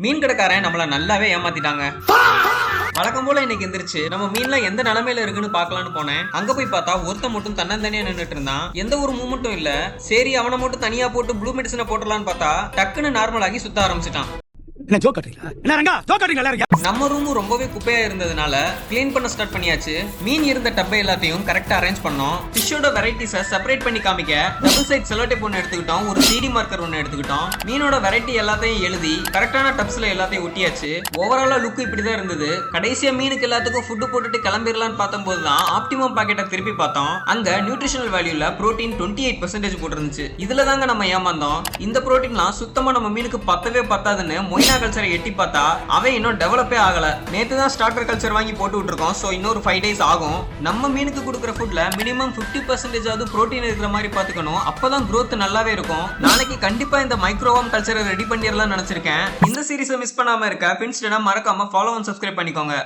மீன் கடைக்காரன் நம்மள நல்லாவே ஏமாத்திட்டாங்க. வழக்கம் போல இன்னைக்கு எந்திரிச்சு நம்ம மீன்ல எந்த நிலைமையில இருக்குன்னு பாக்கலாம்னு போனேன். அங்க போய் பார்த்தா ஒருத்த மட்டும் தன்னந்தனியா நின்னுட்டு இருந்தான். எந்த ஒரு மூமெண்ட்டும் இல்ல. சரி அவனை மட்டும் தனியா போட்டு ப்ளூ மெடிசனை போட்டலான்னு பார்த்தா டக்குன்னு நார்மல் ஆகி சுத்த ஆரம்பிச்சிட்டான். நம்ம ரூம் ரொம்பவே குப்பையா இருந்ததுனால கிளீன் பண்ண ஸ்டார்ட் பண்ணியாச்சு. மீன் இருந்த டப்பை எல்லாத்தையும் கரெக்டா அரேஞ்ச் பண்ணோம். ஃபிஷ்ஷோட வெரைட்டிஸை செப்பரேட் பண்ணி காமிக்க டபுள் சைட் செலோடேப் ஒன்று எடுத்துக்கிட்டோம், ஒரு 3D மார்க்கர் ஒன்று எடுத்துக்கிட்டோம். மீனோட வெரைட்டி எல்லாத்தையும் எழுதி கரெக்டான டப்ஸ்ல எல்லாத்தையும் ஒட்டியாச்சு. ஓவராலா லுக் இப்படிதான் இருந்தது. கடைசியா மீனுக்கு எல்லாத்துக்கும் ஃபுட்டு போட்டுட்டு கிளம்பிடலான்னு பார்த்தபோது தான் ஆப்டிமம் பாக்கெட்டை திருப்பி பார்த்தோம். அங்க நியூட்ரிஷனல் வேல்யூல புரோட்டீன் 28% போட்டிருந்துச்சு. இதுல தாங்க நம்ம ஏமாந்தோம். இந்த புரோட்டீன்லாம் சுத்தமா நம்ம மீனுக்கு பத்தவே பத்தாதுன்னு மொய்னா கல்ச்சரை எட்டி பார்த்தா அவன் இன்னும் டெவலப்பே ஆகல. நேத்து தான் ஸ்டார்டர் கல்ச்சர் வாங்கி போட்டு விட்டுருக்கோம். ஸோ இன்னொரு 5 days ஆகும். நம்ம மீனுக்கு கொடுக்குற ஃபுட்ல மினிமம் 50% புரோட்டீன் இருக்கிற மாதிரி பார்த்துக்கணும். அப்பதான் growth நல்லாவே இருக்கும். நாளைக்கு கண்டிப்பா இந்த மைக்ரோவாம் கல்ச்சரை ரெடி பண்ணிடலாம் நினைச்சிருக்கேன். இந்த சீரிஸை மிஸ் பண்ணாம இருக்க பின்ஸ்டனா மறக்காம ஃபாலோ அண்ட் சப்ஸ்கிரைப் பண்ணிக்கோங்க.